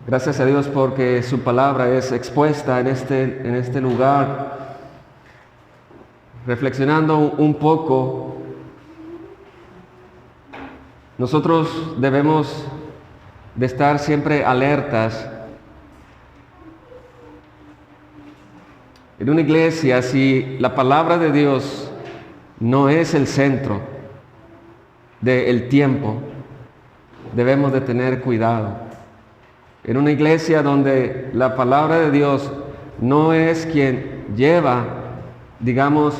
Gracias a Dios porque su palabra es expuesta en este lugar. Reflexionando un poco, nosotros debemos de estar siempre alertas. En una iglesia, si la palabra de Dios no es el centro del tiempo, debemos de tener cuidado. En una iglesia donde la palabra de Dios no es quien lleva, digamos,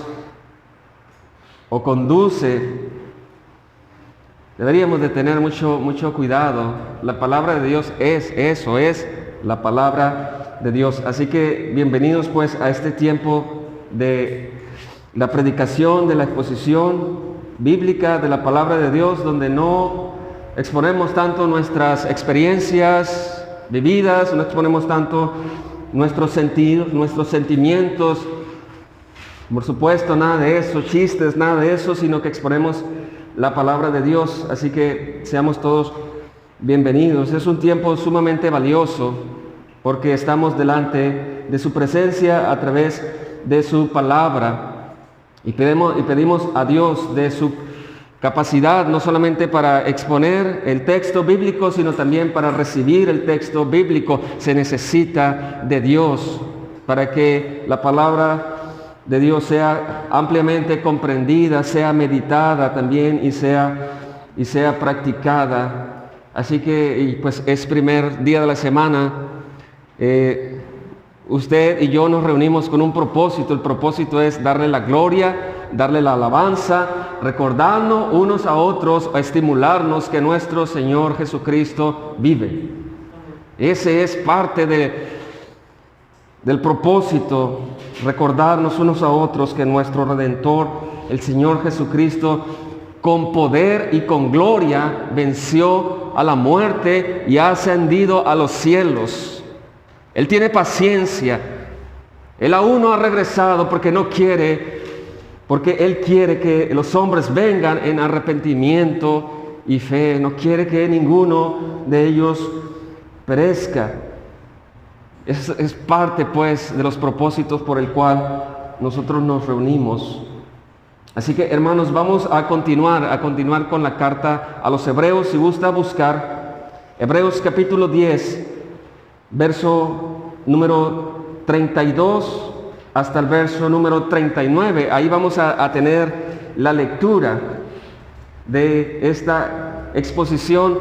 o conduce, deberíamos de tener mucho cuidado. La palabra de Dios es eso, es la palabra de Dios. Así que bienvenidos pues a este tiempo de la predicación, de la exposición bíblica de la palabra de Dios, donde no exponemos tanto nuestras experiencias vividas, no exponemos tanto nuestros sentidos, nuestros sentimientos, por supuesto, nada de eso, chistes, nada de eso, sino que exponemos la palabra de Dios. Así que seamos todos bienvenidos. Es un tiempo sumamente valioso porque estamos delante de su presencia a través de su palabra y pedimos a Dios de su capacidad no solamente para exponer el texto bíblico, sino también para recibir el texto bíblico. Se necesita de Dios para que la palabra de Dios sea ampliamente comprendida, sea meditada también y sea practicada. Así que pues es primer día de la semana. Usted y yo nos reunimos con un propósito. El propósito es darle la gloria, darle la alabanza, recordarnos unos a otros, a estimularnos que nuestro Señor Jesucristo vive. Ese es parte del propósito, recordarnos unos a otros que nuestro Redentor, el Señor Jesucristo, con poder y con gloria venció a la muerte y ha ascendido a los cielos. Él tiene paciencia. Él aún no ha regresado porque Él quiere que los hombres vengan en arrepentimiento y fe. No quiere que ninguno de ellos perezca. Es parte pues de los propósitos por el cual nosotros nos reunimos. Así que hermanos, vamos a continuar con la carta a los Hebreos. Si gusta buscar Hebreos capítulo 10, verso número 32 hasta el verso número 39. Ahí vamos a tener la lectura de esta exposición.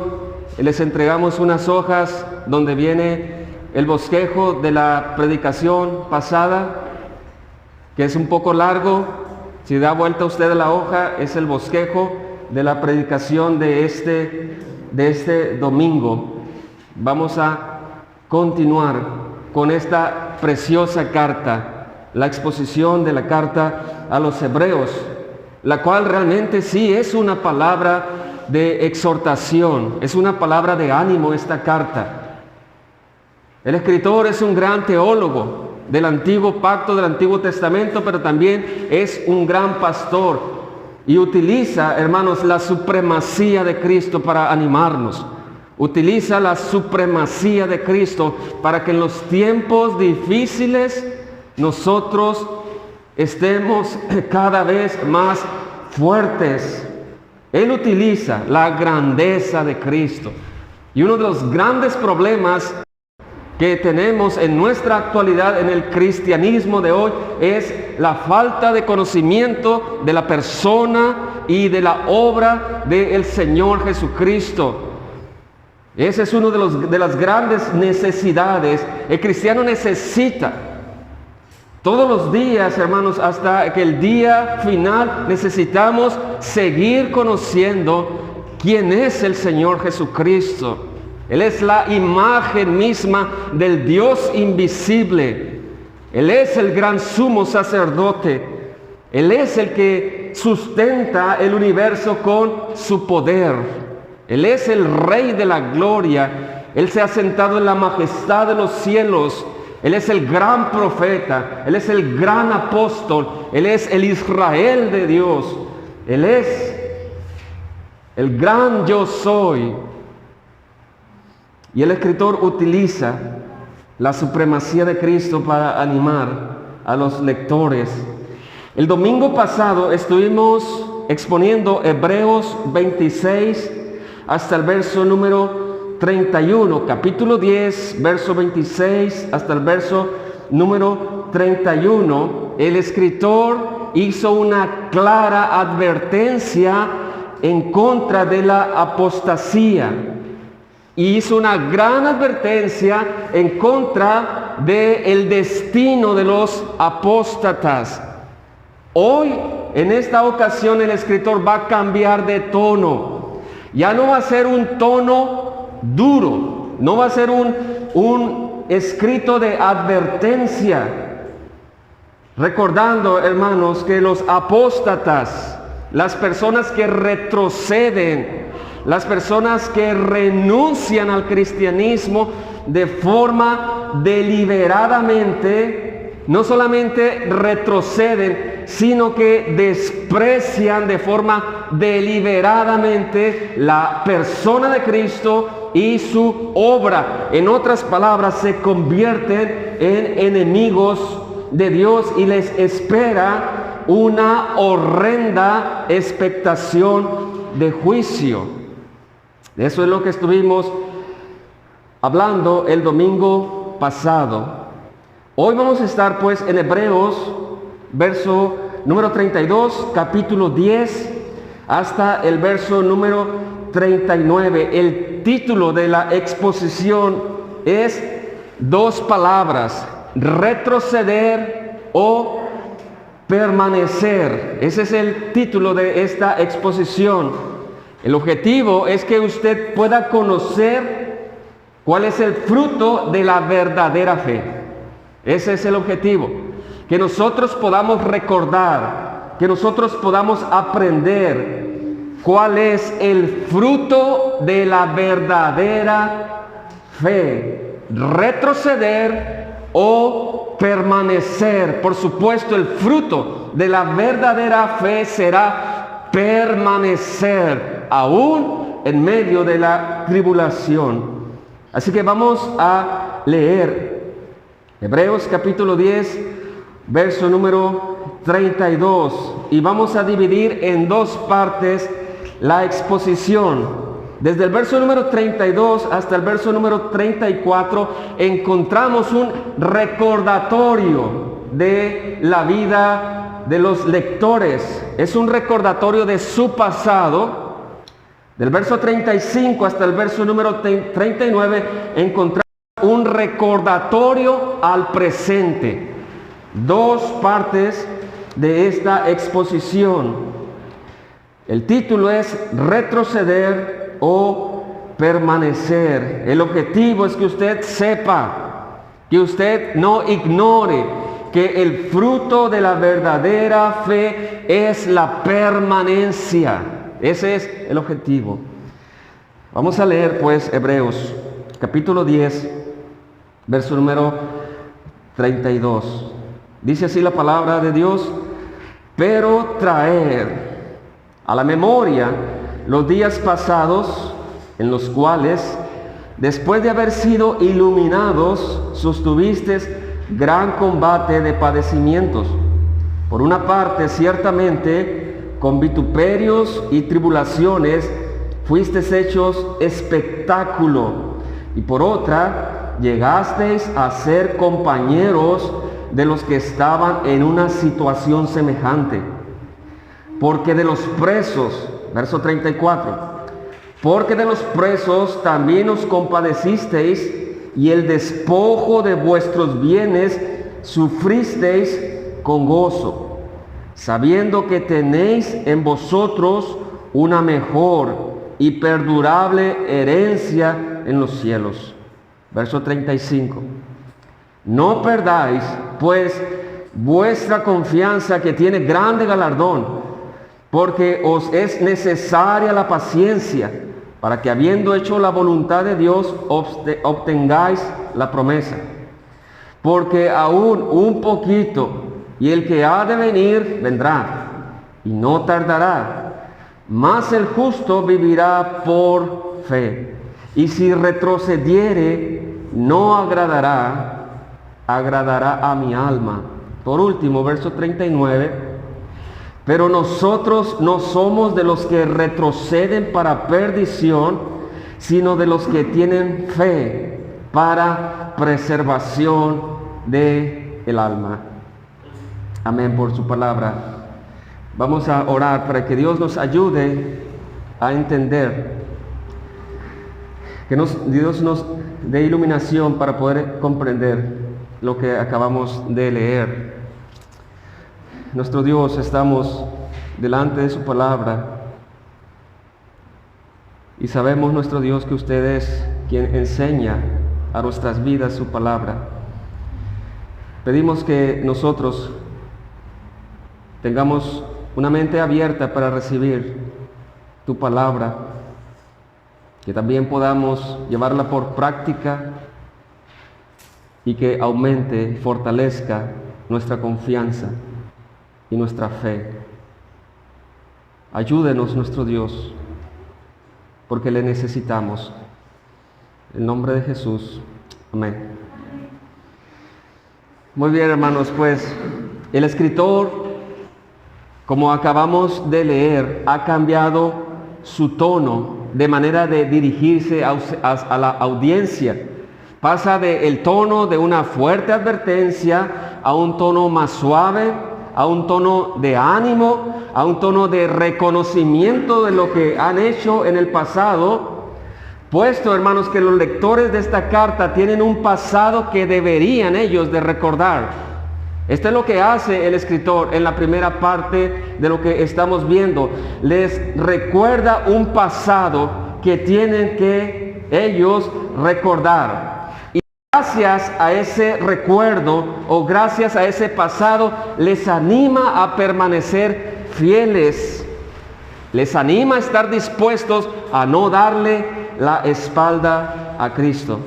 Les entregamos unas hojas donde viene el bosquejo de la predicación pasada, que es un poco largo. Si da vuelta usted a la hoja, es el bosquejo de la predicación de este domingo. Vamos a continuar con esta preciosa carta, la exposición de la carta a los Hebreos, la cual realmente sí es una palabra de exhortación, es una palabra de ánimo esta carta. El escritor es un gran teólogo del antiguo pacto, del Antiguo Testamento, pero también es un gran pastor y utiliza, hermanos, la supremacía de Cristo para animarnos. Utiliza la supremacía de Cristo para que en los tiempos difíciles nosotros estemos cada vez más fuertes. Él utiliza la grandeza de Cristo. Y uno de los grandes problemas que tenemos en nuestra actualidad en el cristianismo de hoy es la falta de conocimiento de la persona y de la obra del Señor Jesucristo. Ese es uno de las grandes necesidades. El cristiano necesita todos los días, hermanos, hasta que el día final, necesitamos seguir conociendo quién es el Señor Jesucristo. Él es la imagen misma del Dios invisible. Él es el gran sumo sacerdote. Él es el que sustenta el universo con su poder. Él es el Rey de la gloria. Él se ha sentado en la majestad de los cielos. Él es el gran profeta. Él es el gran apóstol. Él es el Israel de Dios. Él es el gran yo soy. Y el escritor utiliza la supremacía de Cristo para animar a los lectores. El domingo pasado estuvimos exponiendo Hebreos 26 hasta el verso número 31, capítulo 10, verso 26 hasta el verso número 31. El escritor hizo una clara advertencia en contra de la apostasía y hizo una gran advertencia en contra del destino de los apóstatas. Hoy, en esta ocasión, el escritor va a cambiar de tono. Ya no va a ser un tono duro, no va a ser un escrito de advertencia. Recordando, hermanos, que los apóstatas, las personas que retroceden, las personas que renuncian al cristianismo de forma deliberadamente, no solamente retroceden, sino que desprecian de forma deliberadamente la persona de Cristo y su obra. En otras palabras, se convierten en enemigos de Dios y les espera una horrenda expectación de juicio. Eso es lo que estuvimos hablando el domingo pasado. Hoy vamos a estar pues en Hebreos, verso número 32, capítulo 10, hasta el verso número 39. El título de la exposición es dos palabras: retroceder o permanecer. Ese es el título de esta exposición. El objetivo es que usted pueda conocer cuál es el fruto de la verdadera fe. Ese es el objetivo. Que nosotros podamos recordar, que nosotros podamos aprender cuál es el fruto de la verdadera fe. Retroceder o permanecer. Por supuesto, el fruto de la verdadera fe será permanecer, aún en medio de la tribulación. Así que vamos a leer Hebreos capítulo 10, verso número 32. Y vamos a dividir en dos partes la exposición. Desde el verso número 32 hasta el verso número 34 encontramos un recordatorio de la vida de los lectores. Es un recordatorio de su pasado. Del verso 35 hasta el verso número 39 encontramos un recordatorio al presente. Dos partes de esta exposición. El título es retroceder o permanecer. El objetivo es que usted sepa, que usted no ignore que el fruto de la verdadera fe es la permanencia. Ese es el objetivo. Vamos a leer pues Hebreos capítulo 10, verso número 32. Dice así la palabra de Dios: pero traer a la memoria los días pasados, en los cuales, después de haber sido iluminados, sostuvisteis gran combate de padecimientos. Por una parte, ciertamente, con vituperios y tribulaciones fuisteis hechos espectáculo, y por otra, llegasteis a ser compañeros de los que estaban en una situación semejante. Porque de los presos, verso 34, porque de los presos también os compadecisteis, y el despojo de vuestros bienes sufristeis con gozo, sabiendo que tenéis en vosotros una mejor y perdurable herencia en los cielos. Verso 35. No perdáis, pues, vuestra confianza, que tiene grande galardón, porque os es necesaria la paciencia, para que, habiendo hecho la voluntad de Dios, obtengáis la promesa. Porque aún un poquito, y el que ha de venir vendrá, y no tardará. Mas el justo vivirá por fe. y si retrocediere, no agradará a mi alma. Por último, verso 39, pero nosotros no somos de los que retroceden para perdición, sino de los que tienen fe para preservación del alma. Amén por su palabra. Vamos a orar para que Dios nos ayude a entender, que Dios nos dé iluminación para poder comprender lo que acabamos de leer. Nuestro Dios, estamos delante de su palabra y sabemos, nuestro Dios, que usted es quien enseña a nuestras vidas su palabra. Pedimos que nosotros tengamos una mente abierta para recibir tu palabra, que también podamos llevarla por práctica y que aumente, fortalezca nuestra confianza y nuestra fe. Ayúdenos, nuestro Dios, porque le necesitamos. En el nombre de Jesús. Amén. Muy bien, hermanos, pues el escritor, como acabamos de leer, ha cambiado su tono de manera de dirigirse a la audiencia. Pasa del tono de una fuerte advertencia a un tono más suave, a un tono de ánimo, a un tono de reconocimiento de lo que han hecho en el pasado, puesto, hermanos, que los lectores de esta carta tienen un pasado que deberían ellos de recordar. Esto es lo que hace el escritor en la primera parte de lo que estamos viendo. Les recuerda un pasado que tienen que ellos recordar. Y gracias a ese recuerdo o gracias a ese pasado les anima a permanecer fieles. Les anima a estar dispuestos a no darle la espalda a Cristo.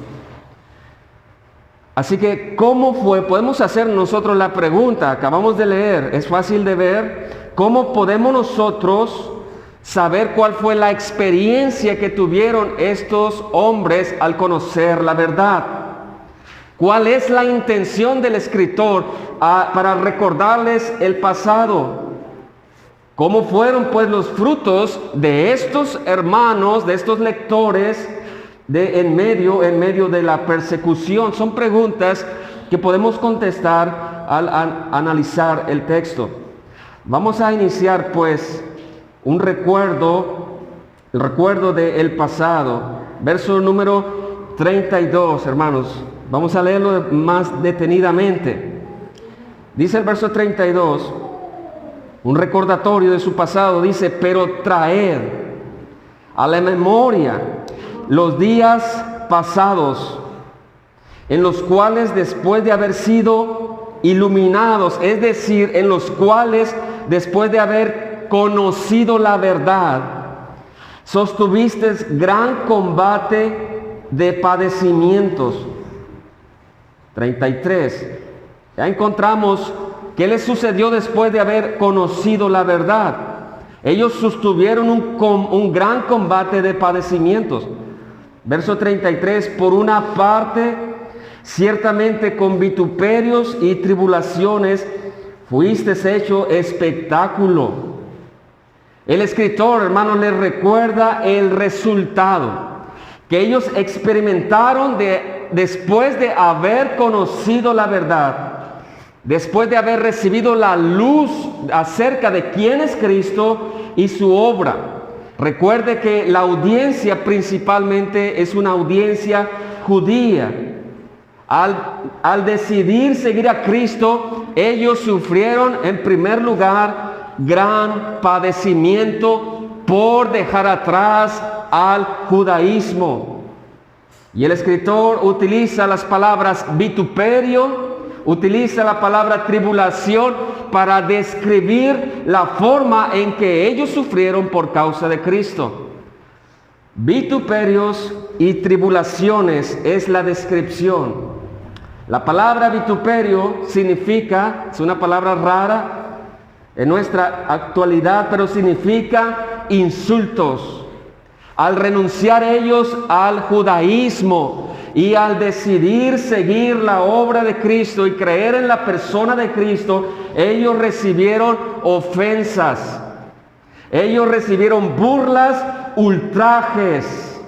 Así que, ¿cómo fue? Podemos hacer nosotros la pregunta, acabamos de leer, es fácil de ver, ¿cómo podemos nosotros saber cuál fue la experiencia que tuvieron estos hombres al conocer la verdad? ¿Cuál es la intención del escritor para recordarles el pasado? ¿Cómo fueron pues los frutos de estos hermanos, de estos lectores, en medio de la persecución? Son preguntas que podemos contestar al analizar el texto. Vamos a iniciar pues el recuerdo del pasado. Verso número 32, hermanos. Vamos a leerlo más detenidamente. Dice el verso 32, un recordatorio de su pasado, dice: pero traed a la memoria los días pasados, en los cuales después de haber sido iluminados, es decir, en los cuales después de haber conocido la verdad, sostuvisteis gran combate de padecimientos. 33. Ya encontramos qué les sucedió después de haber conocido la verdad. Ellos sostuvieron un gran combate de padecimientos. Verso 33, por una parte, ciertamente con vituperios y tribulaciones fuisteis hecho espectáculo. El escritor, hermanos, les recuerda el resultado que ellos experimentaron después de haber conocido la verdad, después de haber recibido la luz acerca de quién es Cristo y su obra. Recuerde que la audiencia principalmente es una audiencia judía. Al decidir seguir a Cristo, ellos sufrieron en primer lugar gran padecimiento por dejar atrás al judaísmo. Y el escritor utiliza las palabras vituperio, utiliza la palabra tribulación para describir la forma en que ellos sufrieron por causa de Cristo. Vituperios y tribulaciones es la descripción. La palabra vituperio significa, es una palabra rara en nuestra actualidad, pero significa insultos, Al renunciar ellos al judaísmo y al decidir seguir la obra de Cristo y creer en la persona de Cristo, ellos recibieron ofensas. Ellos recibieron burlas, ultrajes.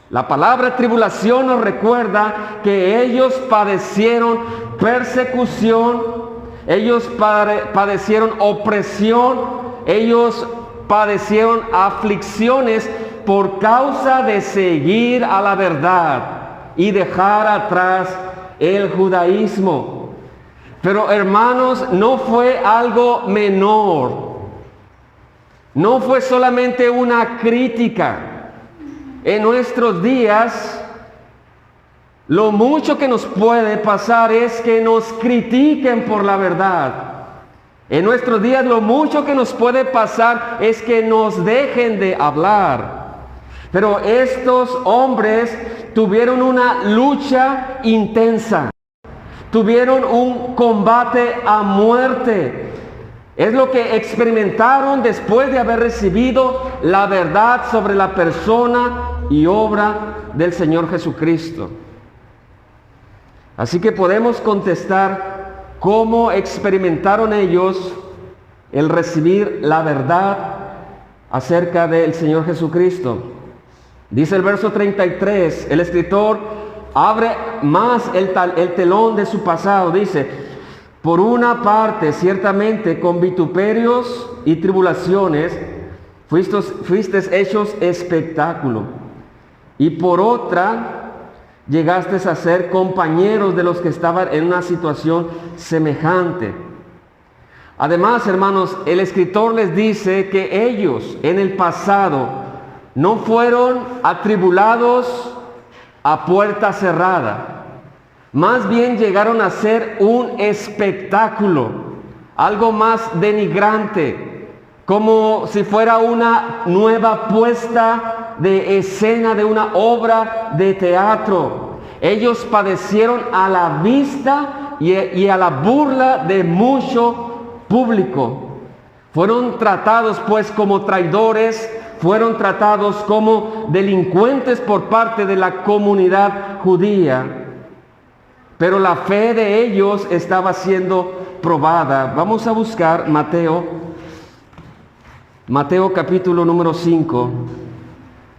La palabra tribulación nos recuerda que ellos padecieron persecución, ellos padecieron opresión, ellos padecieron aflicciones por causa de seguir a la verdad y dejar atrás el judaísmo. Pero hermanos, no fue algo menor. No fue solamente una crítica. En nuestros días, lo mucho que nos puede pasar es que nos critiquen por la verdad. En nuestros días, lo mucho que nos puede pasar es que nos dejen de hablar. Pero estos hombres tuvieron una lucha intensa. Tuvieron un combate a muerte. Es lo que experimentaron después de haber recibido la verdad sobre la persona y obra del Señor Jesucristo. Así que podemos contestar cómo experimentaron ellos el recibir la verdad acerca del Señor Jesucristo. Dice el verso 33, el escritor abre más el telón de su pasado. Dice: por una parte, ciertamente, con vituperios y tribulaciones, fuisteis hechos espectáculo. Y por otra, llegasteis a ser compañeros de los que estaban en una situación semejante. Además, hermanos, el escritor les dice que ellos, en el pasado, no fueron atribulados a puerta cerrada. Más bien llegaron a ser un espectáculo, algo más denigrante, como si fuera una nueva puesta de escena de una obra de teatro. Ellos padecieron a la vista y a la burla de mucho público. Fueron tratados pues como traidores, fueron tratados como delincuentes por parte de la comunidad judía. Pero la fe de ellos estaba siendo probada. Vamos a buscar Mateo capítulo número 5.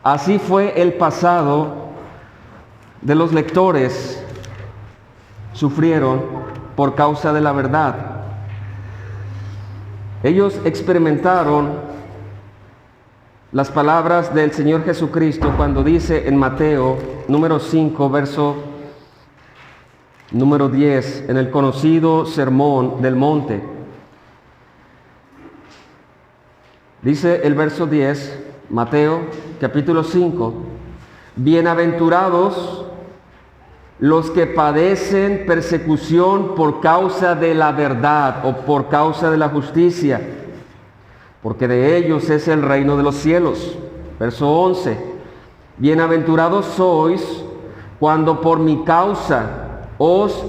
Así fue el pasado de los lectores. Sufrieron por causa de la verdad. Ellos experimentaron las palabras del Señor Jesucristo cuando dice en Mateo número 5, verso número 10, en el conocido Sermón del Monte. Dice el verso 10, Mateo capítulo 5: bienaventurados los que padecen persecución por causa de la verdad o por causa de la justicia, porque de ellos es el reino de los cielos. Verso 11: bienaventurados sois cuando por mi causa os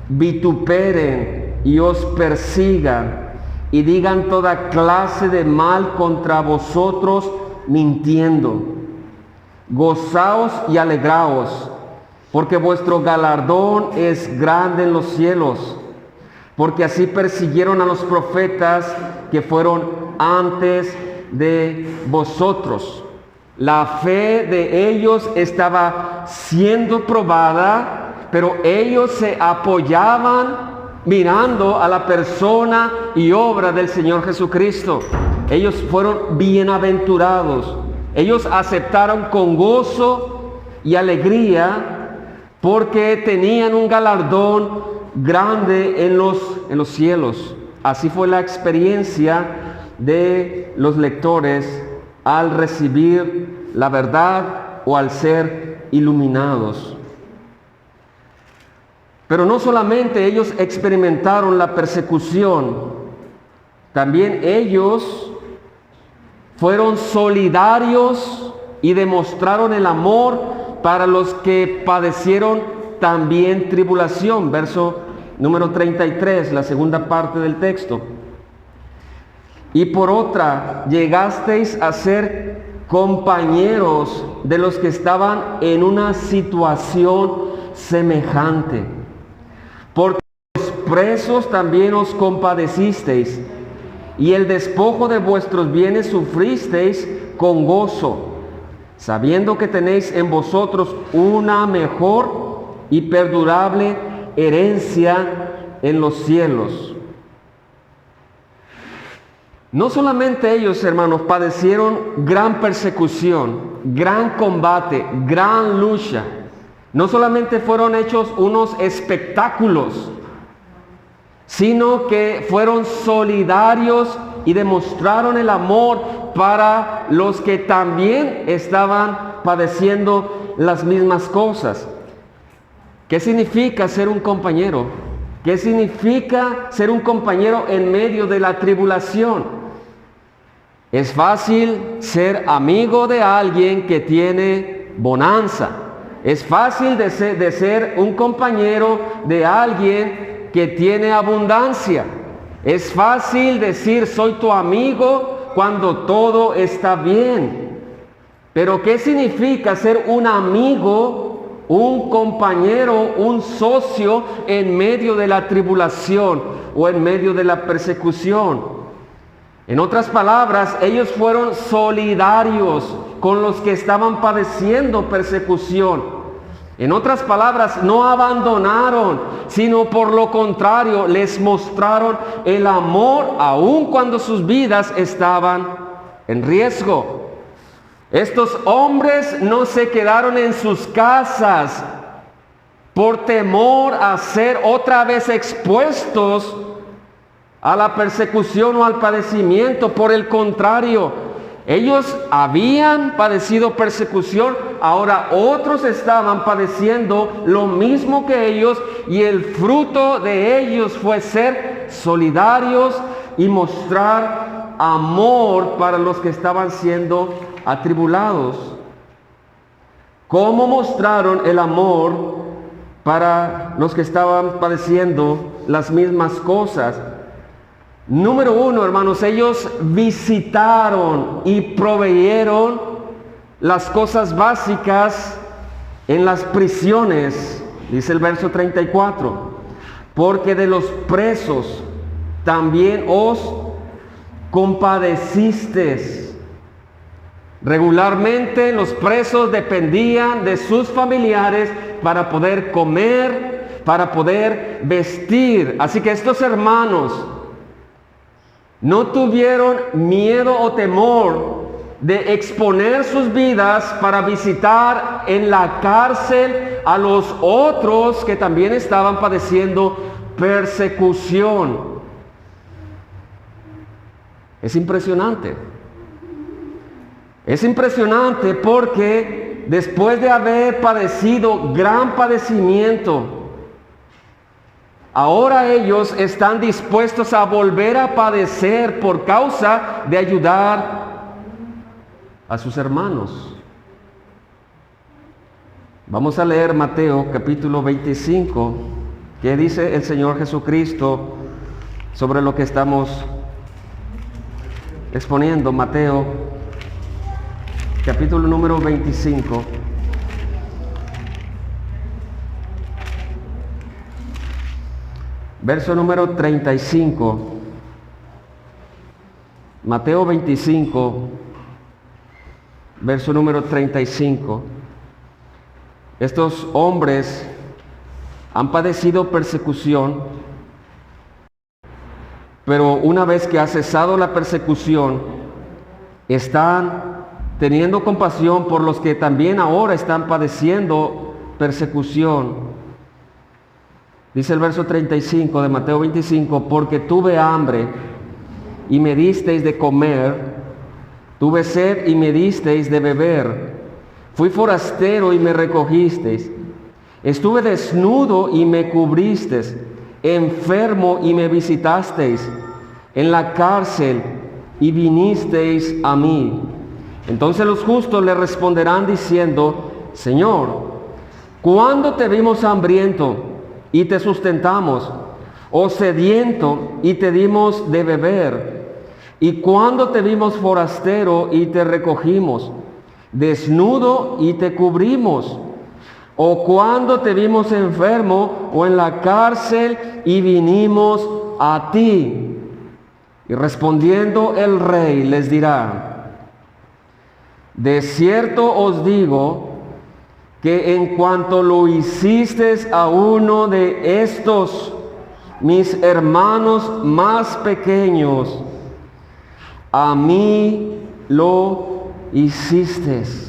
vituperen y os persigan y digan toda clase de mal contra vosotros mintiendo. Gozaos y alegraos, porque vuestro galardón es grande en los cielos, porque así persiguieron a los profetas que fueron antes de vosotros. La fe de ellos estaba siendo probada, pero ellos se apoyaban mirando a la persona y obra del Señor Jesucristo. Ellos fueron bienaventurados. Ellos aceptaron con gozo y alegría porque tenían un galardón grande en los cielos. Así fue la experiencia de los lectores al recibir la verdad o al ser iluminados. Pero no solamente ellos experimentaron la persecución, también ellos fueron solidarios y demostraron el amor para los que padecieron también tribulación. Verso número 33, la segunda parte del texto. Y por otra, llegasteis a ser compañeros de los que estaban en una situación semejante. Porque los presos también os compadecisteis, y el despojo de vuestros bienes sufristeis con gozo, sabiendo que tenéis en vosotros una mejor y perdurable herencia en los cielos. No solamente ellos, hermanos, padecieron gran persecución, gran combate, gran lucha. No solamente fueron hechos unos espectáculos, sino que fueron solidarios y demostraron el amor para los que también estaban padeciendo las mismas cosas. ¿Qué significa ser un compañero? ¿Qué significa ser un compañero en medio de la tribulación? Es fácil ser amigo de alguien que tiene bonanza. Es fácil de ser un compañero de alguien que tiene abundancia. Es fácil decir soy tu amigo cuando todo está bien. Pero ¿qué significa ser un amigo, un compañero, un socio en medio de la tribulación o en medio de la persecución? En otras palabras, ellos fueron solidarios con los que estaban padeciendo persecución. En otras palabras, no abandonaron, sino por lo contrario, les mostraron el amor aun cuando sus vidas estaban en riesgo. Estos hombres no se quedaron en sus casas por temor a ser otra vez expuestos a la persecución o al padecimiento. Por el contrario, ellos habían padecido persecución, ahora otros estaban padeciendo lo mismo que ellos, y el fruto de ellos fue ser solidarios y mostrar amor para los que estaban siendo atribulados. ¿Cómo mostraron el amor para los que estaban padeciendo las mismas cosas? Número uno, hermanos, ellos visitaron y proveyeron las cosas básicas en las prisiones, dice el verso 34, porque de los presos también os compadecisteis. Regularmente los presos dependían de sus familiares para poder comer, para poder vestir. Así que estos hermanos no tuvieron miedo o temor de exponer sus vidas para visitar en la cárcel a los otros que también estaban padeciendo persecución. Es impresionante. Es impresionante porque después de haber padecido gran padecimiento, ahora ellos están dispuestos a volver a padecer por causa de ayudar a sus hermanos. Vamos a leer Mateo capítulo 25, que dice el Señor Jesucristo sobre lo que estamos exponiendo. Mateo capítulo número 25. Verso número 35. Mateo 25, verso número 35. Estos hombres han padecido persecución, pero una vez que ha cesado la persecución, están teniendo compasión por los que también ahora están padeciendo persecución. Dice el verso 35 de Mateo 25, porque tuve hambre y me disteis de comer, tuve sed y me disteis de beber, fui forastero y me recogisteis, estuve desnudo y me cubristeis, enfermo y me visitasteis, en la cárcel y vinisteis a mí. Entonces los justos le responderán diciendo, Señor, ¿cuándo te vimos hambriento y te sustentamos, o sediento y te dimos de beber? ¿Y cuándo te vimos forastero y te recogimos, desnudo y te cubrimos? ¿O cuándo te vimos enfermo o en la cárcel y vinimos a ti? Y respondiendo el rey les dirá: de cierto os digo que en cuanto lo hicisteis a uno de estos mis hermanos más pequeños, a mí lo hicisteis.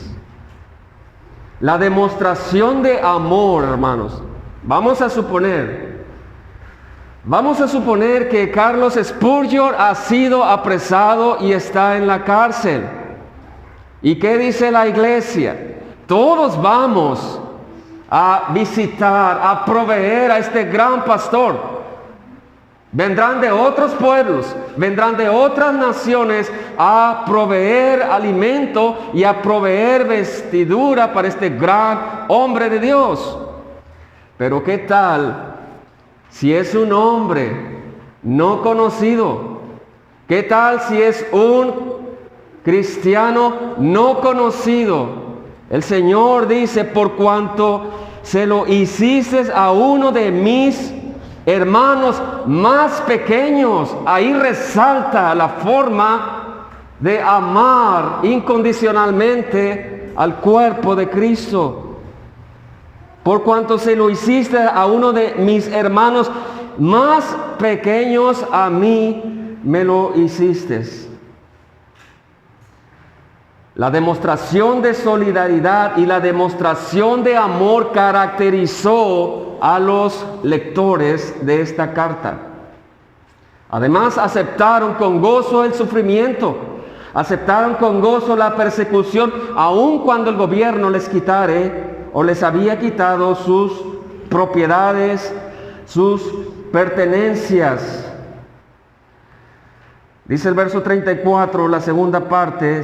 La demostración de amor, hermanos. Vamos a suponer que Carlos Spurgeon ha sido apresado y está en la cárcel. ¿Y qué dice la iglesia? Todos vamos a visitar, a proveer a este gran pastor. Vendrán de otros pueblos, vendrán de otras naciones a proveer alimento y a proveer vestidura para este gran hombre de Dios. Pero ¿qué tal si es un hombre no conocido? ¿Qué tal si es un cristiano no conocido? El Señor dice: por cuanto se lo hiciste a uno de mis hermanos más pequeños. Ahí resalta la forma de amar incondicionalmente al cuerpo de Cristo. Por cuanto se lo hiciste a uno de mis hermanos más pequeños, a mí me lo hiciste. La demostración de solidaridad y la demostración de amor caracterizó a los lectores de esta carta. Además, aceptaron con gozo el sufrimiento, aceptaron con gozo la persecución, aun cuando el gobierno les quitare o les había quitado sus propiedades, sus pertenencias. Dice el verso 34, la segunda parte: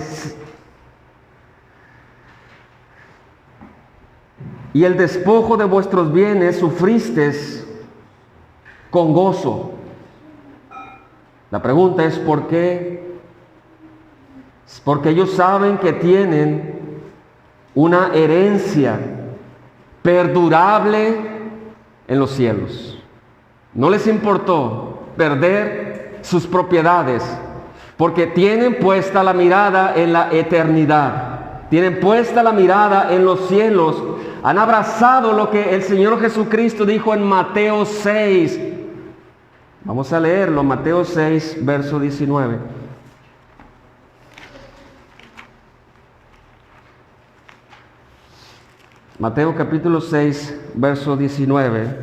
y el despojo de vuestros bienes sufristeis con gozo. La pregunta es ¿por qué? Porque ellos saben que tienen una herencia perdurable en los cielos. No les importó perder sus propiedades, porque tienen puesta la mirada en la eternidad. Tienen puesta la mirada en los cielos. Han abrazado lo que el Señor Jesucristo dijo en Mateo 6. Vamos a leerlo, Mateo 6, verso 19. Mateo capítulo 6, verso 19.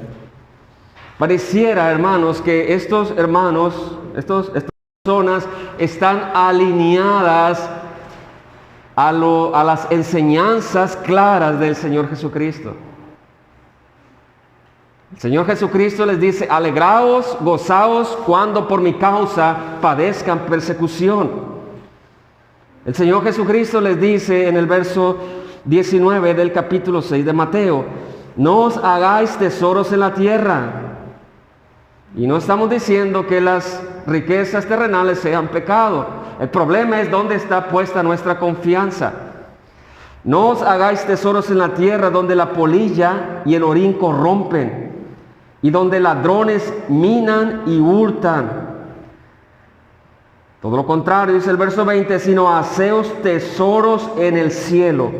Pareciera, hermanos, que estos hermanos, estas personas están alineadas a las enseñanzas claras del Señor Jesucristo. El Señor Jesucristo les dice: alegraos, gozaos cuando por mi causa padezcan persecución. El Señor Jesucristo les dice en el verso 19 del capítulo 6 de Mateo: no os hagáis tesoros en la tierra. Y no estamos diciendo que las riquezas terrenales sean pecado. El problema es dónde está puesta nuestra confianza. No os hagáis tesoros en la tierra, donde la polilla y el orín corrompen, y donde ladrones minan y hurtan. Todo lo contrario, dice el verso 20, sino haceos tesoros en el cielo,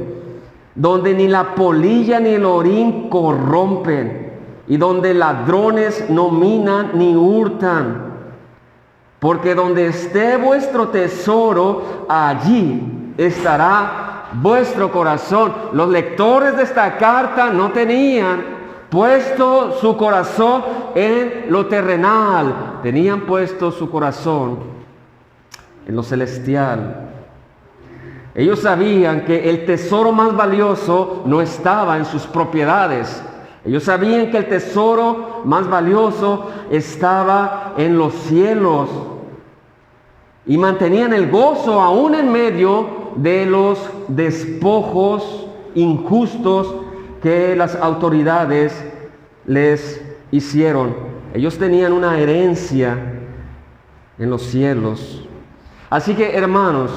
donde ni la polilla ni el orín corrompen, y donde ladrones no minan ni hurtan. Porque donde esté vuestro tesoro, allí estará vuestro corazón. Los lectores de esta carta no tenían puesto su corazón en lo terrenal, tenían puesto su corazón en lo celestial. Ellos sabían que el tesoro más valioso no estaba en sus propiedades. Ellos sabían que el tesoro más valioso estaba en los cielos. Y mantenían el gozo aún en medio de los despojos injustos que las autoridades les hicieron. Ellos tenían una herencia en los cielos. Así que, hermanos,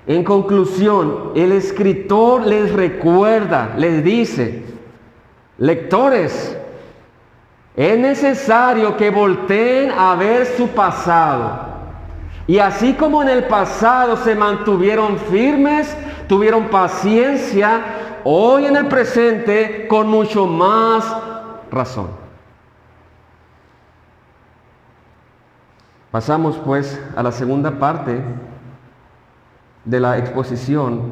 en conclusión, el escritor les recuerda, les dice, lectores, es necesario que volteen a ver su pasado. Y así como en el pasado se mantuvieron firmes, tuvieron paciencia, hoy en el presente con mucho más razón. Pasamos pues a la segunda parte de la exposición,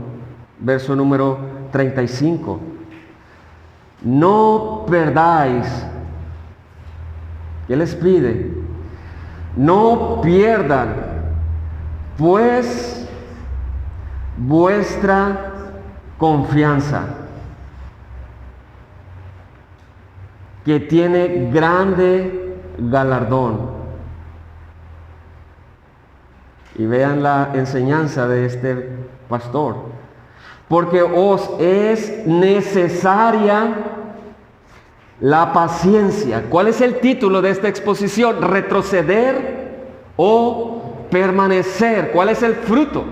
verso número 35. No perdáis, ¿qué les pide? No pierdan, pues, vuestra confianza, que tiene grande galardón. Y vean la enseñanza de este pastor. Porque os es necesaria la paciencia. ¿Cuál es el título de esta exposición? Retroceder o permanecer. ¿Cuál es el fruto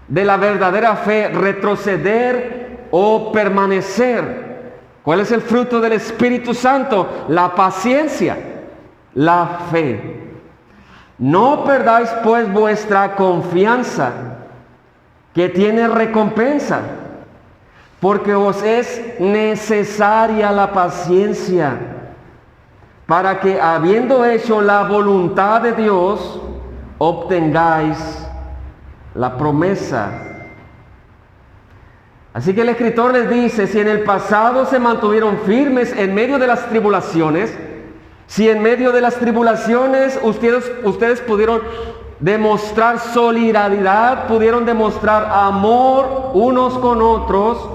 de la verdadera fe? Retroceder o permanecer. ¿Cuál es el fruto del Espíritu Santo? La paciencia, la fe. No perdáis pues vuestra confianza, que tiene recompensa, porque os es necesaria la paciencia, para que habiendo hecho la voluntad de Dios, obtengáis la promesa. Así que el escritor les dice, si en el pasado se mantuvieron firmes en medio de las tribulaciones, si en medio de las tribulaciones ustedes pudieron demostrar solidaridad, pudieron demostrar amor unos con otros,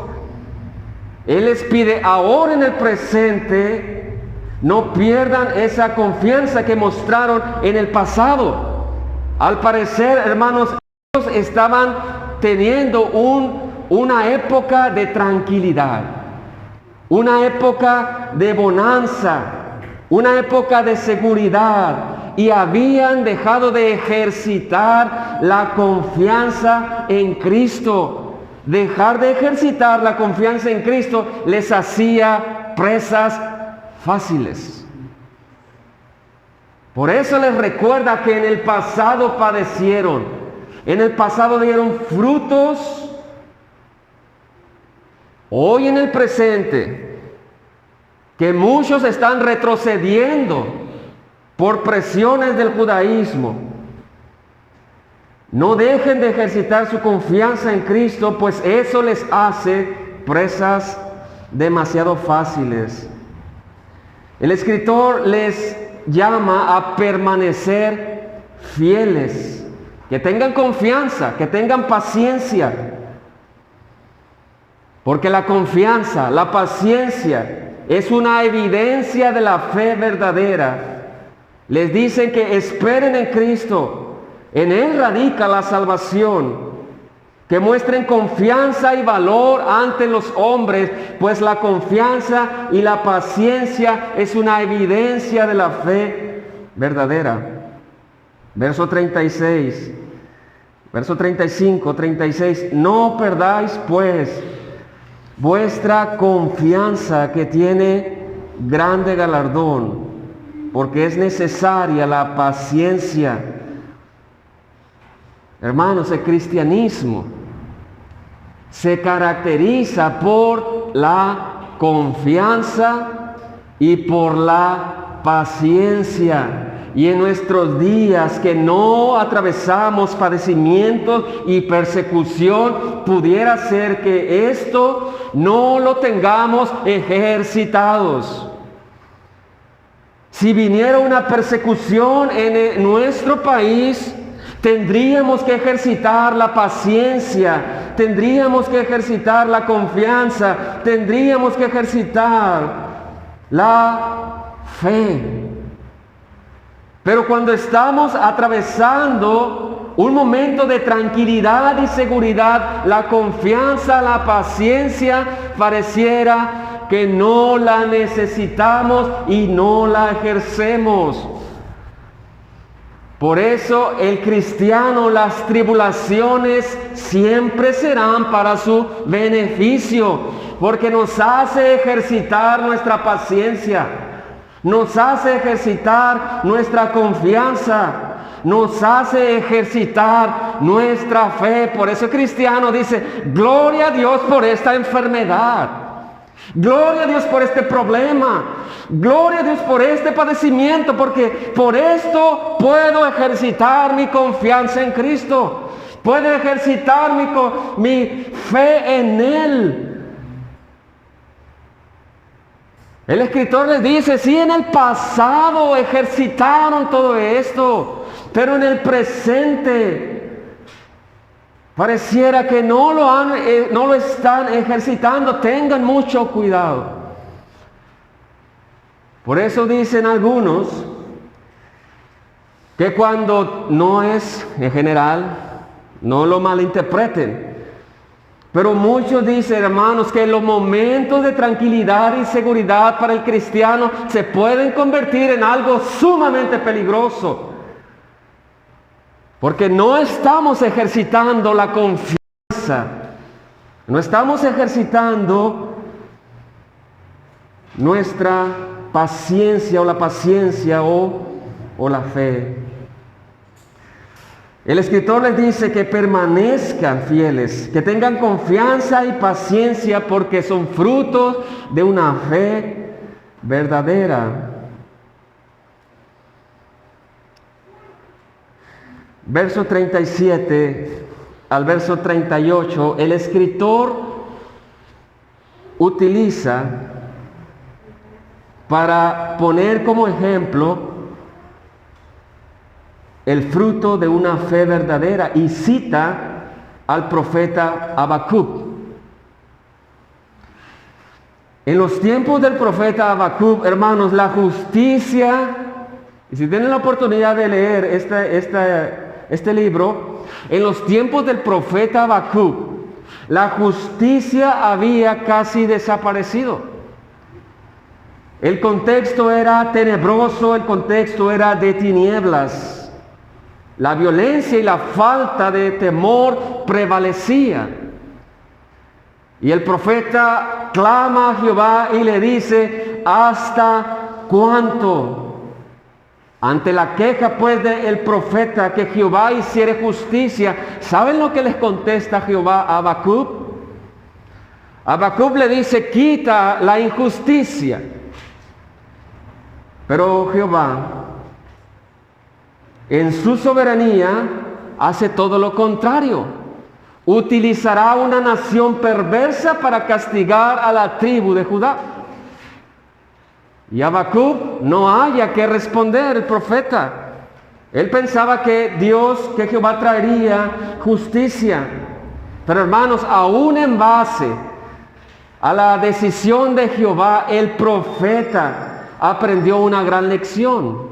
Él les pide ahora en el presente, no pierdan esa confianza que mostraron en el pasado. Al parecer, hermanos, ellos estaban teniendo una época de tranquilidad, una época de bonanza, una época de seguridad, y habían dejado de ejercitar la confianza en Cristo. Dejar de ejercitar la confianza en Cristo les hacía presas fáciles. Por eso les recuerda que en el pasado padecieron, en el pasado dieron frutos. Hoy en el presente, que muchos están retrocediendo por presiones del judaísmo, no dejen de ejercitar su confianza en Cristo, pues eso les hace presas demasiado fáciles. El escritor les llama a permanecer fieles, que tengan confianza, que tengan paciencia, porque la confianza, la paciencia, es una evidencia de la fe verdadera. Les dicen que esperen en Cristo. En Él radica la salvación. Que muestren confianza y valor ante los hombres, pues la confianza y la paciencia es una evidencia de la fe verdadera. Verso 36, verso 35, 36. No perdáis pues vuestra confianza, que tiene grande galardón, porque es necesaria la paciencia. Hermanos, el cristianismo se caracteriza por la confianza y por la paciencia. Y en nuestros días que no atravesamos padecimientos y persecución, pudiera ser que esto no lo tengamos ejercitados. Si viniera una persecución en nuestro país, tendríamos que ejercitar la paciencia, tendríamos que ejercitar la confianza, tendríamos que ejercitar la fe. Pero cuando estamos atravesando un momento de tranquilidad y seguridad, la confianza, la paciencia, pareciera que no la necesitamos y no la ejercemos. Por eso el cristiano, las tribulaciones siempre serán para su beneficio, porque nos hace ejercitar nuestra paciencia, nos hace ejercitar nuestra confianza, nos hace ejercitar nuestra fe. Por eso el cristiano dice, gloria a Dios por esta enfermedad, gloria a Dios por este problema, gloria a Dios por este padecimiento, porque por esto puedo ejercitar mi confianza en Cristo, puedo ejercitar mi fe en Él. El escritor les dice, sí, en el pasado ejercitaron todo esto, pero en el presente pareciera que no lo están ejercitando. Tengan mucho cuidado. Por eso dicen algunos que cuando no es, en general, no lo malinterpreten, pero muchos dicen, hermanos, que los momentos de tranquilidad y seguridad para el cristiano se pueden convertir en algo sumamente peligroso, porque no estamos ejercitando la confianza, no estamos ejercitando nuestra paciencia o la paciencia o la fe. El escritor les dice que permanezcan fieles, que tengan confianza y paciencia porque son frutos de una fe verdadera. Verso 37 al verso 38, el escritor utiliza para poner como ejemplo el fruto de una fe verdadera y cita al profeta Habacuc. En los tiempos del profeta Habacuc, hermanos, la justicia, y si tienen la oportunidad de leer este libro, en los tiempos del profeta Habacuc, la justicia había casi desaparecido. El contexto era tenebroso, el contexto era de tinieblas. La violencia y la falta de temor prevalecía. Y el profeta clama a Jehová y le dice, ¿hasta cuánto? Ante la queja pues del profeta que Jehová hiciere justicia, ¿saben lo que les contesta Jehová a Habacuc? Habacuc le dice, quita la injusticia. Pero Jehová, en su soberanía, hace todo lo contrario. Utilizará una nación perversa para castigar a la tribu de Judá. Y Habacuc no haya que responder, el profeta. Él pensaba que Jehová traería justicia. Pero hermanos, aún en base a la decisión de Jehová, el profeta aprendió una gran lección.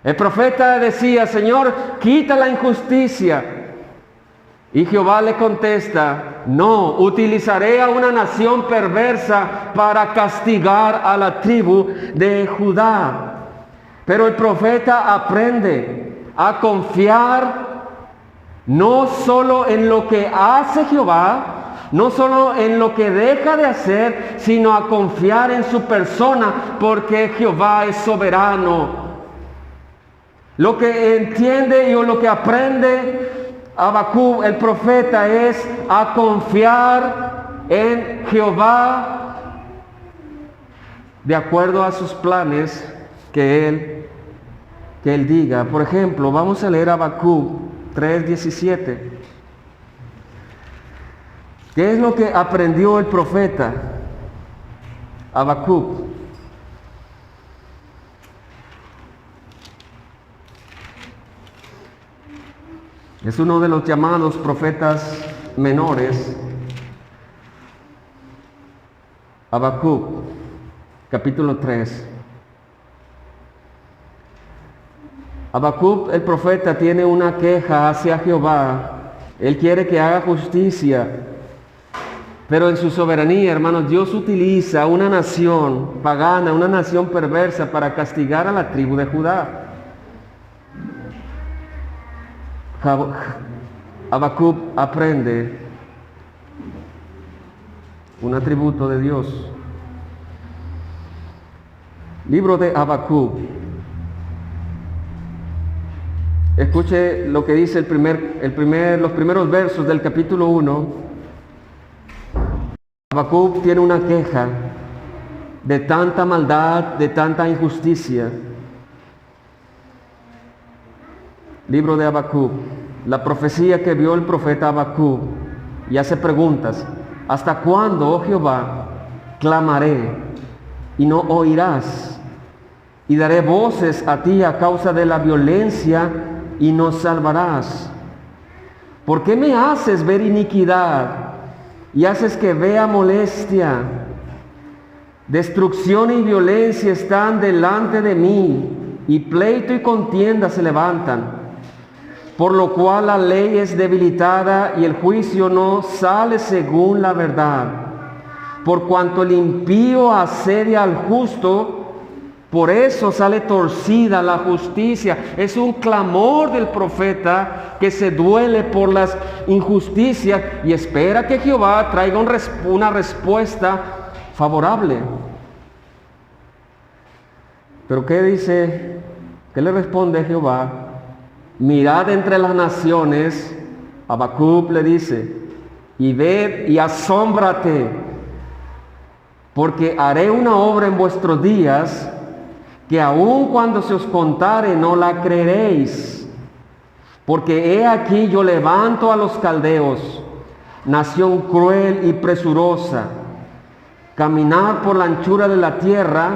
El profeta decía, Señor, quita la injusticia. Y Jehová le contesta, no, utilizaré a una nación perversa para castigar a la tribu de Judá. Pero el profeta aprende a confiar no solo en lo que hace Jehová, no solo en lo que deja de hacer, sino a confiar en su persona, porque Jehová es soberano. Lo que entiende y lo que aprende Habacuc, el profeta, es a confiar en Jehová de acuerdo a sus planes que él diga. Por ejemplo, vamos a leer Habacuc 3:17. ¿Qué es lo que aprendió el profeta Habacuc? Es uno de los llamados profetas menores. Habacuc, capítulo 3. Habacuc, el profeta, tiene una queja hacia Jehová. Él quiere que haga justicia. Pero en su soberanía, hermanos, Dios utiliza una nación pagana, una nación perversa para castigar a la tribu de Judá. Habacuc aprende un atributo de Dios. Libro de Habacuc. Escuche lo que dice los primeros versos del capítulo 1. Habacuc tiene una queja de tanta maldad, de tanta injusticia. Libro de Habacuc. La profecía que vio el profeta Habacuc y hace preguntas. ¿Hasta cuándo, oh Jehová, clamaré y no oirás? Y daré voces a ti a causa de la violencia y no salvarás. ¿Por qué me haces ver iniquidad y haces que vea molestia? Destrucción y violencia están delante de mí, y pleito y contienda se levantan. Por lo cual la ley es debilitada y el juicio no sale según la verdad. Por cuanto el impío asedia al justo, por eso sale torcida la justicia. Es un clamor del profeta que se duele por las injusticias y espera que Jehová traiga una respuesta favorable. Pero ¿qué dice? ¿Qué le responde Jehová? Mirad entre las naciones, Habacuc le dice, y ved y asómbrate, porque haré una obra en vuestros días, que aun cuando se os contare no la creeréis. Porque he aquí yo levanto a los caldeos, nación cruel y presurosa, caminar por la anchura de la tierra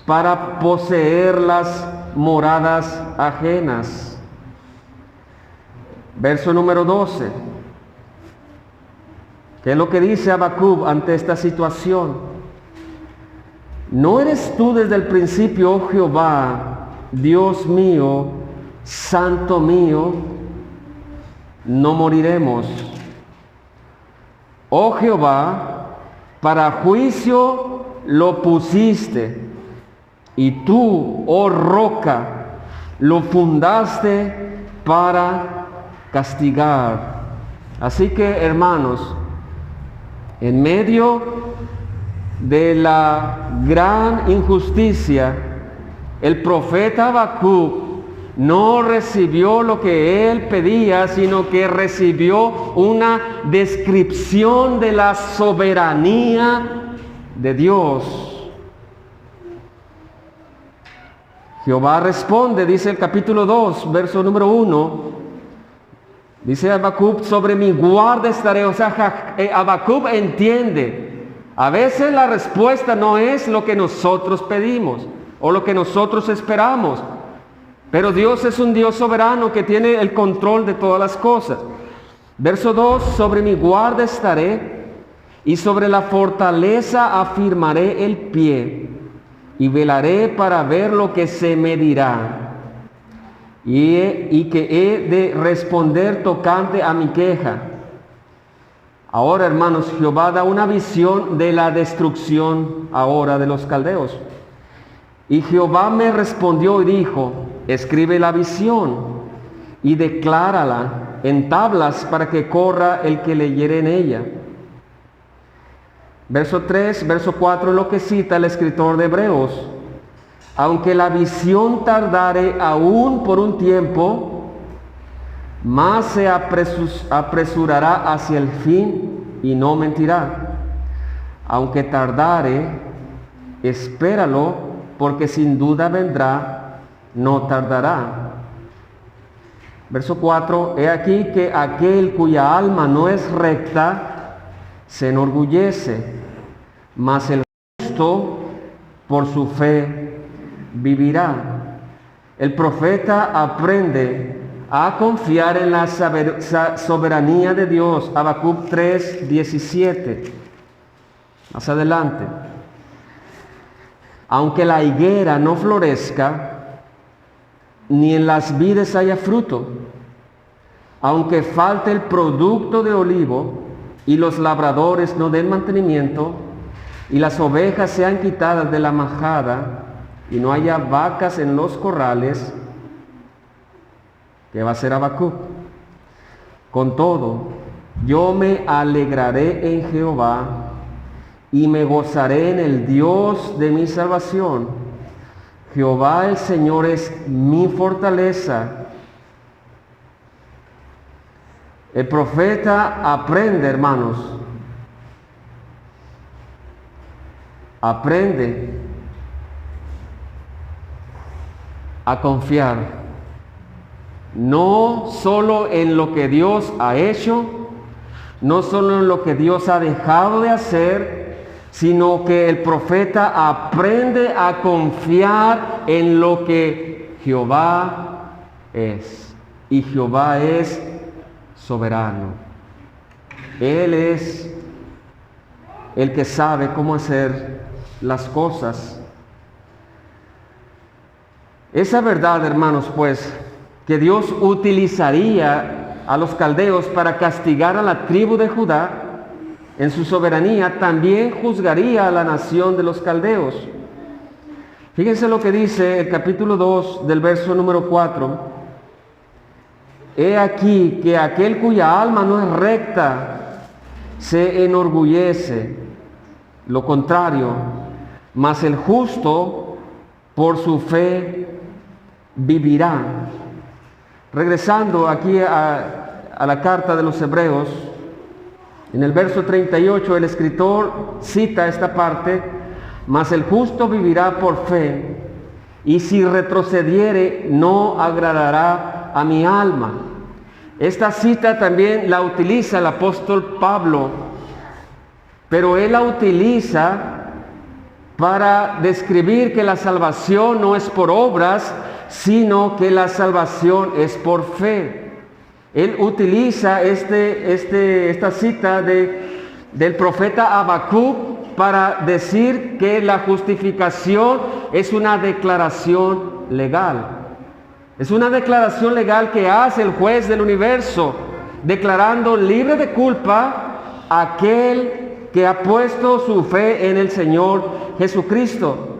para poseer las moradas ajenas. Verso número 12. ¿Qué es lo que dice Habacuc ante esta situación? ¿No eres tú desde el principio, oh Jehová, Dios mío, santo mío? No moriremos. Oh Jehová, para juicio lo pusiste, y tú, oh roca, lo fundaste para castigar. Así que, hermanos, en medio de la gran injusticia, el profeta Habacuc no recibió lo que él pedía, sino que recibió una descripción de la soberanía de Dios. Jehová responde, dice el capítulo 2, verso número 1, dice Habacuc, sobre mi guarda estaré. O sea, Habacuc entiende, a veces la respuesta no es lo que nosotros pedimos o lo que nosotros esperamos, pero Dios es un Dios soberano que tiene el control de todas las cosas. Verso 2, sobre mi guarda estaré y sobre la fortaleza afirmaré el pie y velaré para ver lo que se me dirá. Y que he de responder tocante a mi queja. Ahora, hermanos, Jehová da una visión de la destrucción ahora de los caldeos. Y Jehová me respondió y dijo, escribe la visión y declárala en tablas para que corra el que leyere en ella. Verso 3, verso 4, lo que cita el escritor de Hebreos. Aunque la visión tardare aún por un tiempo, más se apresurará hacia el fin y no mentirá. Aunque tardare, espéralo, porque sin duda vendrá, no tardará. Verso 4, he aquí que aquel cuya alma no es recta, se enorgullece, mas el justo por su fe vivirá. El profeta aprende a confiar en la soberanía de Dios. Habacuc 3, 17. Más adelante. Aunque la higuera no florezca, ni en las vides haya fruto, aunque falte el producto de olivo, y los labradores no den mantenimiento, y las ovejas sean quitadas de la majada, y no haya vacas en los corrales, ¿qué va a hacer Habacuc? Con todo, yo me alegraré en Jehová y me gozaré en el Dios de mi salvación. Jehová el Señor es mi fortaleza. El profeta aprende, hermanos, aprende a confiar, no solo en lo que Dios ha hecho, no solo en lo que Dios ha dejado de hacer, sino que el profeta aprende a confiar en lo que Jehová es. Y Jehová es soberano. Él es el que sabe cómo hacer las cosas. Esa verdad, hermanos, pues, que Dios utilizaría a los caldeos para castigar a la tribu de Judá, en su soberanía, también juzgaría a la nación de los caldeos. Fíjense lo que dice el capítulo 2 del verso número 4. He aquí que aquel cuya alma no es recta se enorgullece, lo contrario, mas el justo por su fe vivirá. Regresando aquí a la carta de los Hebreos, en el verso 38 el escritor cita esta parte: mas el justo vivirá por fe, y si retrocediere no agradará a mi alma. Esta cita también la utiliza el apóstol Pablo, pero él la utiliza para describir que la salvación no es por obras, sino que la salvación es por fe. Él utiliza esta cita del profeta Habacuc para decir que la justificación es una declaración legal. Es una declaración legal que hace el juez del universo, declarando libre de culpa a aquel que ha puesto su fe en el Señor Jesucristo.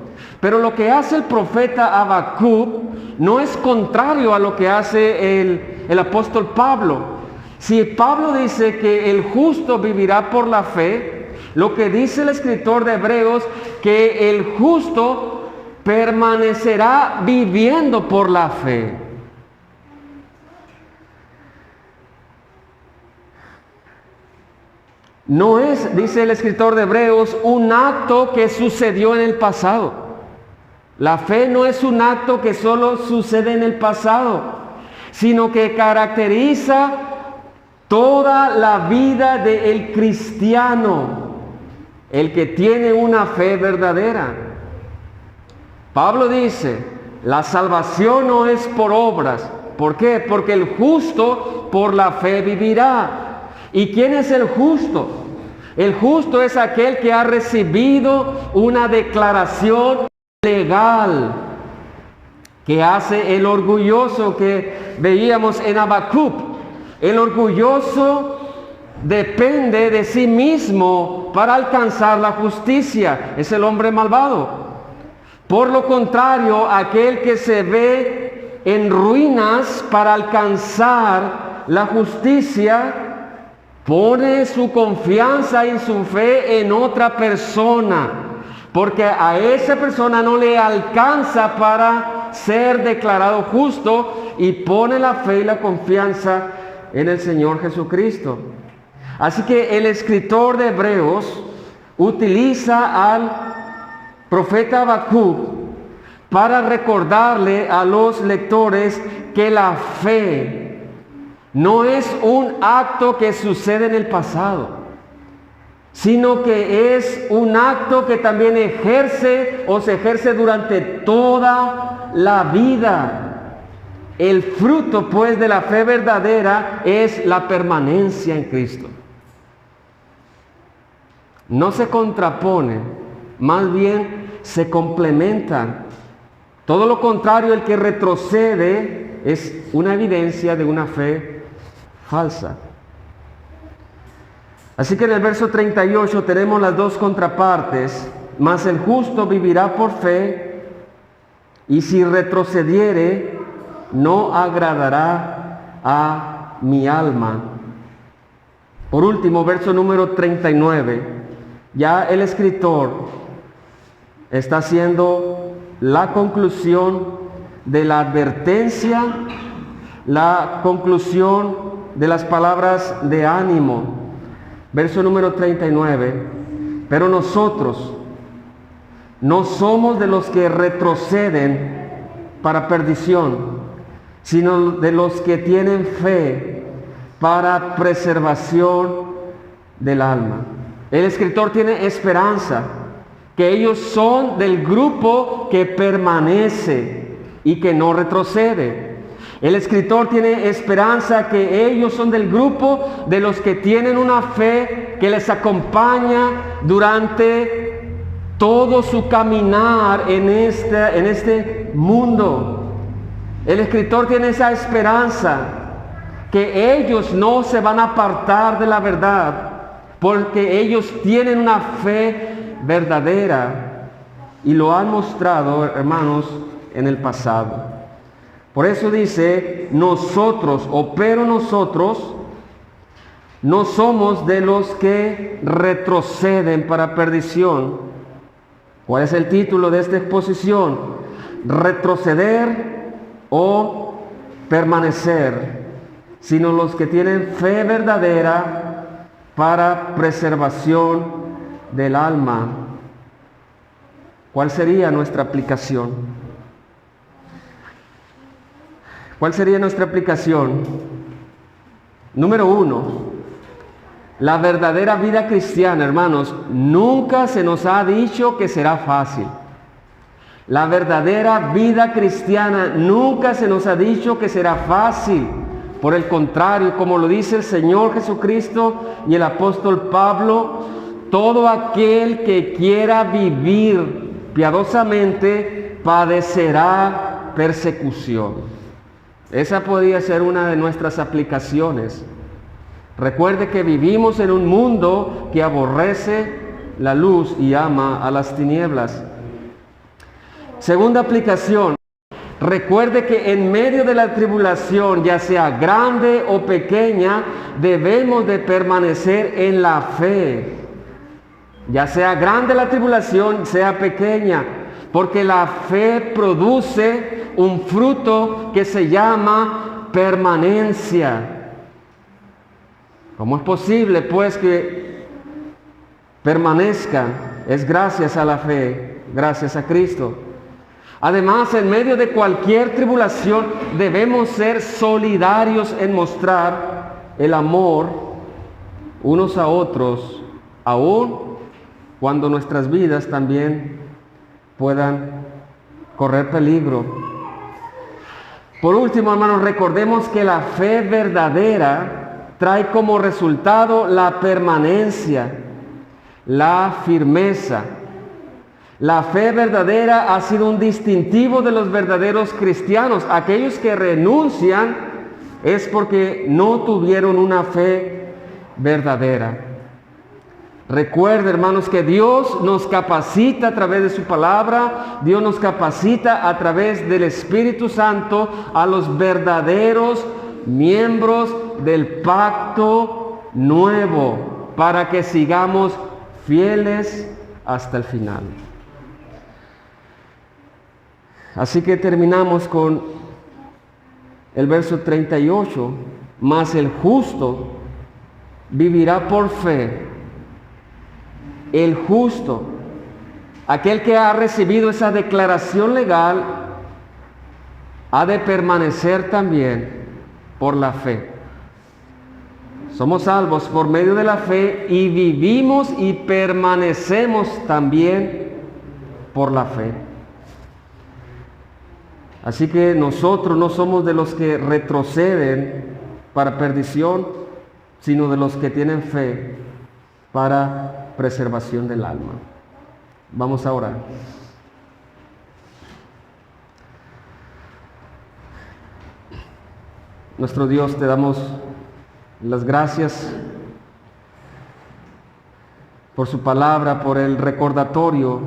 Pero lo que hace el profeta Habacuc no es contrario a lo que hace el apóstol Pablo. Si Pablo dice que el justo vivirá por la fe, lo que dice el escritor de Hebreos, que el justo permanecerá viviendo por la fe. No es, dice el escritor de Hebreos, un acto que sucedió en el pasado. La fe no es un acto que solo sucede en el pasado, sino que caracteriza toda la vida del cristiano, el que tiene una fe verdadera. Pablo dice, la salvación no es por obras. ¿Por qué? Porque el justo por la fe vivirá. ¿Y quién es el justo? El justo es aquel que ha recibido una declaración legal, que hace el orgulloso que veíamos en Habacuc. El orgulloso depende de sí mismo para alcanzar la justicia. Es el hombre malvado. Por lo contrario, aquel que se ve en ruinas para alcanzar la justicia, pone su confianza y su fe en otra persona, porque a esa persona no le alcanza para ser declarado justo, y pone la fe y la confianza en el Señor Jesucristo. Así que el escritor de Hebreos utiliza al profeta Habacuc para recordarle a los lectores que la fe no es un acto que sucede en el pasado, sino que es un acto que también se ejerce durante toda la vida. El fruto, pues, de la fe verdadera es la permanencia en Cristo. No se contrapone, más bien se complementan. Todo lo contrario, el que retrocede es una evidencia de una fe falsa. Así que en el verso 38 tenemos las dos contrapartes. Mas el justo vivirá por fe, y si retrocediere, no agradará a mi alma. Por último, verso número 39, ya el escritor está haciendo la conclusión de la advertencia, la conclusión de las palabras de ánimo. Verso número 39, pero nosotros no somos de los que retroceden para perdición, sino de los que tienen fe para preservación del alma. El escritor tiene esperanza, que ellos son del grupo que permanece y que no retrocede. El escritor tiene esperanza que ellos son del grupo de los que tienen una fe que les acompaña durante todo su caminar en este mundo. El escritor tiene esa esperanza que ellos no se van a apartar de la verdad, porque ellos tienen una fe verdadera y lo han mostrado, hermanos, en el pasado. Por eso dice, nosotros, pero nosotros no somos de los que retroceden para perdición. ¿Cuál es el título de esta exposición? Retroceder o permanecer, sino los que tienen fe verdadera para preservación del alma. ¿Cuál sería nuestra aplicación? ¿Cuál sería nuestra aplicación? Número 1, la verdadera vida cristiana, hermanos, nunca se nos ha dicho que será fácil. La verdadera vida cristiana nunca se nos ha dicho que será fácil. Por el contrario, como lo dice el Señor Jesucristo y el apóstol Pablo, todo aquel que quiera vivir piadosamente padecerá persecución. Esa podría ser una de nuestras aplicaciones. Recuerde que vivimos en un mundo que aborrece la luz y ama a las tinieblas. Segunda aplicación, recuerde que en medio de la tribulación, ya sea grande o pequeña, debemos de permanecer en la fe. Ya sea grande la tribulación, sea pequeña, porque la fe produce un fruto que se llama permanencia. ¿Cómo es posible, pues, que permanezcan? Es gracias a la fe, gracias a Cristo. Además, en medio de cualquier tribulación, debemos ser solidarios en mostrar el amor unos a otros, aun cuando nuestras vidas también puedan correr peligro. Por último, hermanos, recordemos que la fe verdadera trae como resultado la permanencia, la firmeza. La fe verdadera ha sido un distintivo de los verdaderos cristianos. Aquellos que renuncian es porque no tuvieron una fe verdadera. Recuerde, hermanos, que Dios nos capacita a través de su palabra, Dios nos capacita a través del Espíritu Santo a los verdaderos miembros del pacto nuevo, para que sigamos fieles hasta el final. Así que terminamos con el verso 38, mas el justo vivirá por fe. El justo, aquel que ha recibido esa declaración legal, ha de permanecer también por la fe. Somos salvos por medio de la fe y vivimos y permanecemos también por la fe. Así que nosotros no somos de los que retroceden para perdición, sino de los que tienen fe para preservación del alma. Vamos a orar. Nuestro Dios, te damos las gracias por su palabra, por el recordatorio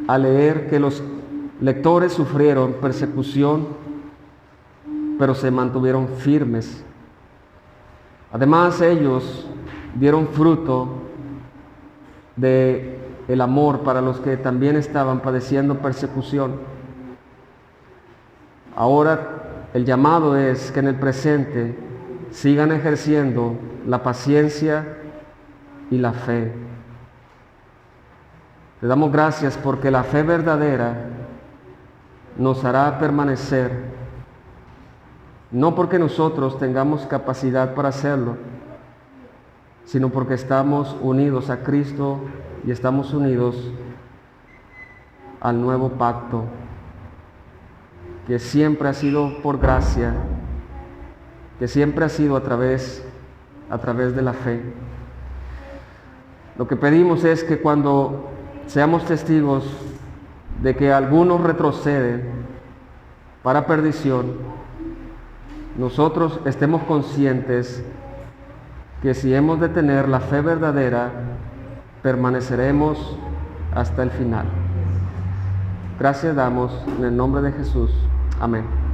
al leer que los lectores sufrieron persecución, pero se mantuvieron firmes. Además, ellos dieron fruto de el amor para los que también estaban padeciendo persecución. Ahora el llamado es que en el presente sigan ejerciendo la paciencia y la fe. Te damos gracias porque la fe verdadera nos hará permanecer, no porque nosotros tengamos capacidad para hacerlo, sino porque estamos unidos a Cristo y estamos unidos al nuevo pacto, que siempre ha sido por gracia, que siempre ha sido a través de la fe. Lo que pedimos es que cuando seamos testigos de que algunos retroceden para perdición, nosotros estemos conscientes que si hemos de tener la fe verdadera, permaneceremos hasta el final. Gracias damos en el nombre de Jesús. Amén.